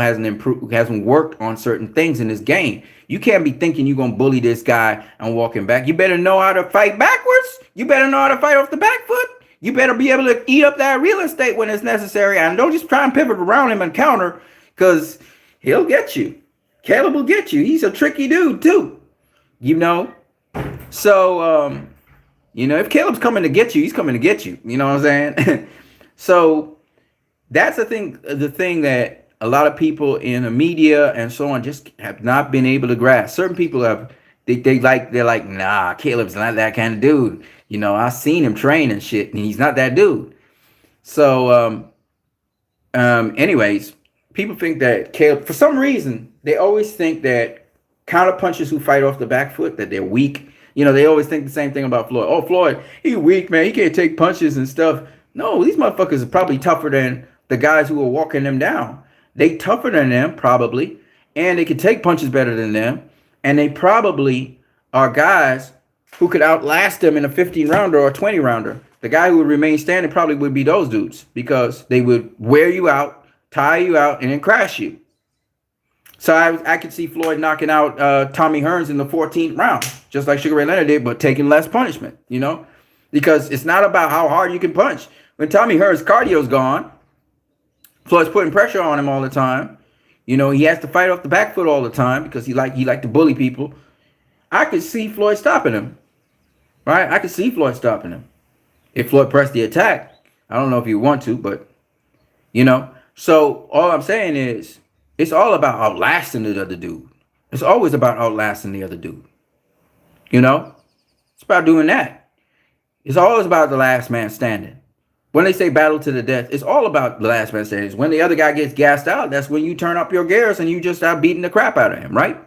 hasn't worked on certain things in this game. You can't be thinking you're going to bully this guy and walk him back. You better know how to fight backwards. You better know how to fight off the back foot. You better be able to eat up that real estate when it's necessary. And don't just try and pivot around him and counter, because he'll get you. Caleb will get you. He's a tricky dude too. So, if Caleb's coming to get you, he's coming to get you. You know what I'm saying? So that's the thing that a lot of people in the media and so on just have not been able to grasp. Certain people they're like, nah, Caleb's not that kind of dude. I've seen him train and shit, and he's not that dude. So, anyways, people think that Caleb, for some reason, they always think that counter punchers who fight off the back foot, that they're weak. They always think the same thing about Floyd. Oh, Floyd, he weak, man. He can't take punches and stuff. No, these motherfuckers are probably tougher than the guys who are walking them down. They tougher than them, probably, and they can take punches better than them. And they probably are guys who could outlast them in a 15-rounder or a 20-rounder. The guy who would remain standing probably would be those dudes, because they would wear you out, tire you out, and then crash you. So I could see Floyd knocking out Tommy Hearns in the 14th round, just like Sugar Ray Leonard did, but taking less punishment, because it's not about how hard you can punch. When Tommy Hearns' cardio's gone, Floyd's putting pressure on him all the time. He has to fight off the back foot all the time because he like to bully people. I could see Floyd stopping him, right? I could see Floyd stopping him if Floyd pressed the attack. I don't know if you want to, but So all I'm saying is, it's all about outlasting the other dude. It's always about outlasting the other dude. It's about doing that. It's always about the last man standing. When they say battle to the death, it's all about the last man standing. When the other guy gets gassed out, that's when you turn up your gears and you just start beating the crap out of him, right?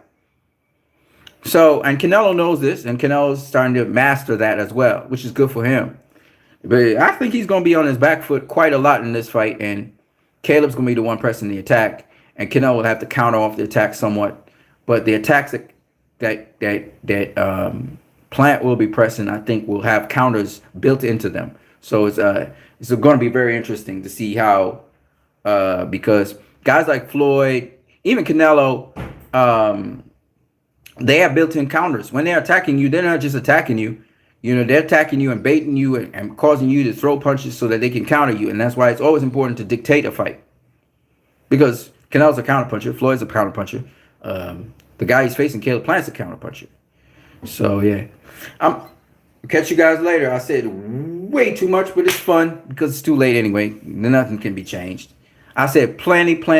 So, and Canelo knows this, and Canelo's starting to master that as well, which is good for him. But I think he's going to be on his back foot quite a lot in this fight, and Caleb's going to be the one pressing the attack, and Canelo will have to counter off the attack somewhat. But the attacks that Plant will be pressing, I think, will have counters built into them. So it's going to be very interesting to see how, because guys like Floyd, even Canelo, they have built-in counters. When they're attacking you, they're not just attacking you. They're attacking you and baiting you and causing you to throw punches so that they can counter you. And that's why it's always important to dictate a fight. Because Canelo's a counterpuncher. Floyd's a counterpuncher. The guy he's facing, Caleb Plant's a counterpuncher. So, yeah. I'll catch you guys later. I said way too much, but it's fun because it's too late anyway. Nothing can be changed. I said plenty. All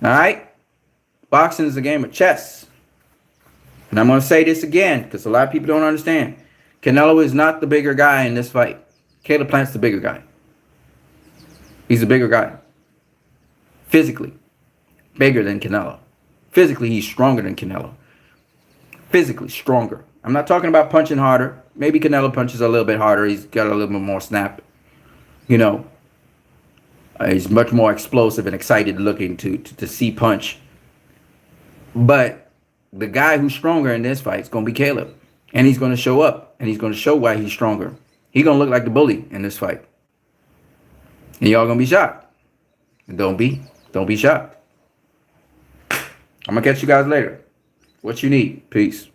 right? Boxing is a game of chess. And I'm going to say this again because a lot of people don't understand. Canelo is not the bigger guy in this fight. Caleb Plant's the bigger guy. He's the bigger guy. Physically, bigger than Canelo. Physically, he's stronger than Canelo. Physically stronger. I'm not talking about punching harder. Maybe Canelo punches a little bit harder. He's got a little bit more snap. He's much more explosive and excited looking to see punch. But the guy who's stronger in this fight is going to be Caleb. And he's going to show up. And he's going to show why he's stronger. He's going to look like the bully in this fight. And y'all going to be shocked. And don't be shocked. I'm going to catch you guys later. What you need. Peace.